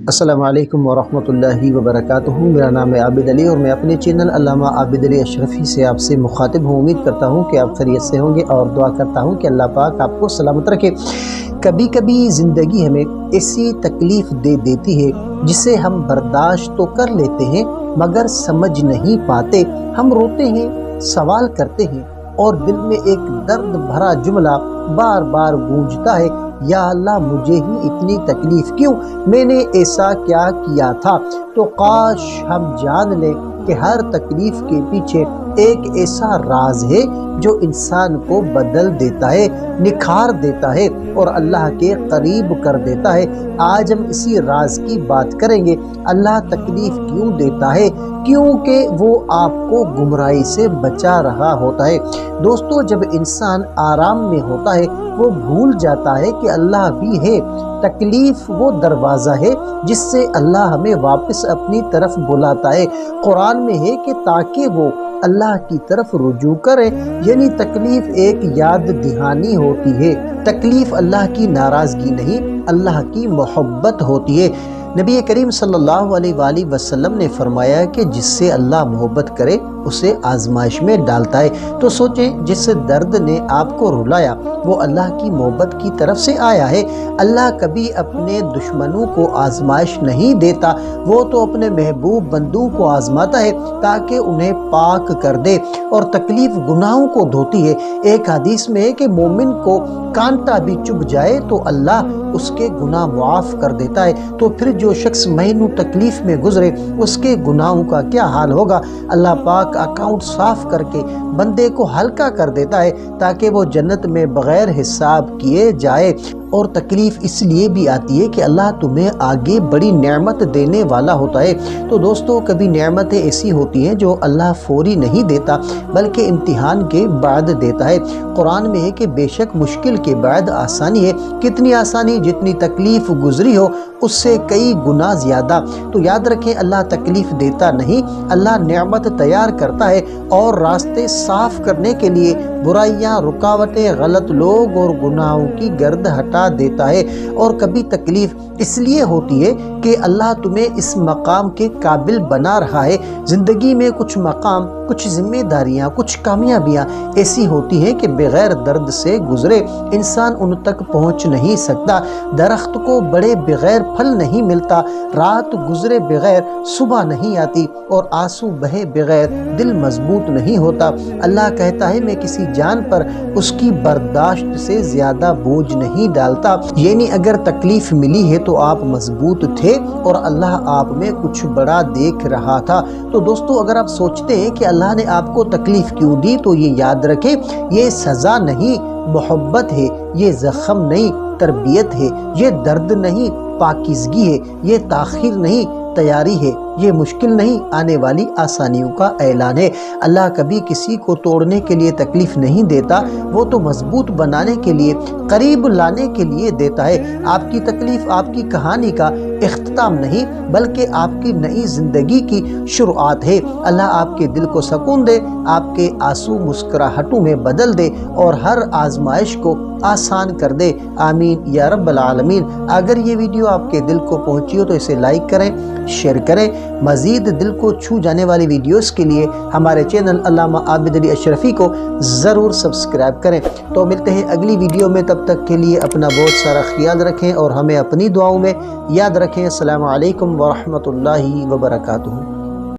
السلام علیکم ورحمۃ اللہ وبرکاتہ۔ میرا نام ہے عابد علی اور میں اپنے چینل علامہ عابد علی اشرفی سے آپ سے مخاطب ہوں۔ امید کرتا ہوں کہ آپ خیریت سے ہوں گے اور دعا کرتا ہوں کہ اللہ پاک آپ کو سلامت رکھے۔ کبھی کبھی زندگی ہمیں ایسی تکلیف دے دیتی ہے جسے ہم برداشت تو کر لیتے ہیں مگر سمجھ نہیں پاتے۔ ہم روتے ہیں، سوال کرتے ہیں اور دل میں ایک درد بھرا جملہ بار بار گونجتا ہے، یا اللہ مجھے ہی اتنی تکلیف کیوں؟ میں نے ایسا کیا کیا تھا؟ تو کاش ہم جان لیں کہ ہر تکلیف کے پیچھے ایک ایسا راز ہے جو انسان کو بدل دیتا ہے، نکھار دیتا ہے اور اللہ کے قریب کر دیتا ہے۔ آج ہم اسی راز کی بات کریں گے۔ اللہ تکلیف کیوں دیتا ہے؟ کیونکہ وہ آپ کو گمراہی سے بچا رہا ہوتا ہے۔ دوستو، جب انسان آرام میں ہوتا ہے وہ بھول جاتا ہے کہ اللہ بھی ہے۔ تکلیف وہ دروازہ ہے جس سے اللہ ہمیں واپس اپنی طرف بلاتا ہے۔ قرآن میں ہے کہ تاکہ وہ اللہ کی طرف رجوع کرے، یعنی تکلیف ایک یاد دہانی ہوتی ہے۔ تکلیف اللہ کی ناراضگی نہیں، اللہ کی محبت ہوتی ہے۔ نبی کریم صلی اللہ علیہ وآلہ وسلم نے فرمایا کہ جس سے اللہ محبت کرے اسے آزمائش میں ڈالتا ہے۔ تو سوچیں، جس درد نے آپ کو رلایا وہ اللہ کی محبت کی طرف سے آیا ہے۔ اللہ کبھی اپنے دشمنوں کو آزمائش نہیں دیتا، وہ تو اپنے محبوب بندوں کو آزماتا ہے تاکہ انہیں پاک کر دے۔ اور تکلیف گناہوں کو دھوتی ہے۔ ایک حدیث میں ہے کہ مومن کو کانٹا بھی چبھ جائے تو اللہ اس کے گناہ معاف کر دیتا ہے۔ تو پھر جو شخص مہینوں تکلیف میں گزرے اس کے گناہوں کا کیا حال ہوگا؟ اللہ پاک اکاؤنٹ صاف کر کے بندے کو ہلکا کر دیتا ہے تاکہ وہ جنت میں بغیر حساب کیے جائے۔ اور تکلیف اس لیے بھی آتی ہے کہ اللہ تمہیں آگے بڑی نعمت دینے والا ہوتا ہے۔ تو دوستو، کبھی نعمتیں ایسی ہوتی ہیں جو اللہ فوری نہیں دیتا بلکہ امتحان کے بعد دیتا ہے۔ قرآن میں ہے کہ بے شک مشکل کے بعد آسانی ہے۔ کتنی آسانی؟ جتنی تکلیف گزری ہو اس سے کئی گنا زیادہ۔ تو یاد رکھیں، اللہ تکلیف دیتا نہیں، اللہ نعمت تیار کرتا ہے اور راستے صاف کرنے کے لیے برائیاں، رکاوٹیں، غلط لوگ اور گناہوں کی گرد ہٹا دیتا ہے۔ اور کبھی تکلیف اس لیے ہوتی ہے کہ اللہ تمہیں اس مقام کے قابل بنا رہا ہے۔ زندگی میں کچھ مقام، کچھ ذمہ داریاں، کچھ کامیابیاں ایسی ہوتی ہیں کہ بغیر درد سے گزرے انسان ان تک پہنچ نہیں سکتا۔ درخت کو بڑے بغیر پھل نہیں ملتا، رات گزرے بغیر صبح نہیں آتی اور آنسو بہے بغیر دل مضبوط نہیں ہوتا۔ اللہ کہتا ہے میں کسی جان پر اس کی برداشت سے زیادہ بوجھ نہیں ڈالتا۔ یعنی اگر تکلیف ملی ہے تو آپ مضبوط تھے اور اللہ آپ میں کچھ بڑا دیکھ رہا تھا۔ تو دوستو، اگر آپ سوچتے ہیں کہ اللہ نے آپ کو تکلیف کیوں دی تو یہ یاد رکھیں، یہ سزا نہیں، محبت ہے۔ یہ زخم نہیں، تربیت ہے۔ یہ درد نہیں، پاکیزگی ہے۔ یہ تاخیر نہیں، تیاری ہے۔ یہ مشکل نہیں، آنے والی آسانیوں کا اعلان ہے۔ اللہ کبھی کسی کو توڑنے کے لیے تکلیف نہیں دیتا، وہ تو مضبوط بنانے کے لیے، قریب لانے کے لیے دیتا ہے۔ آپ کی تکلیف آپ کی کہانی کا اختتام نہیں بلکہ آپ کی نئی زندگی کی شروعات ہے۔ اللہ آپ کے دل کو سکون دے، آپ کے آنسو مسکراہٹوں میں بدل دے اور ہر آزمائش کو آسان کر دے۔ آمین یا رب العالمین۔ اگر یہ ویڈیو آپ کے دل کو پہنچی ہو تو اسے لائک کریں، شیئر کریں۔ مزید دل کو چھو جانے والی ویڈیوز کے لیے ہمارے چینل علامہ عابد علی اشرفی کو ضرور سبسکرائب کریں۔ تو ملتے ہیں اگلی ویڈیو میں، تب تک کے لیے اپنا بہت سارا خیال رکھیں اور ہمیں اپنی دعاؤں میں یاد رکھیں۔ السلام علیکم ورحمۃ اللہ وبرکاتہ۔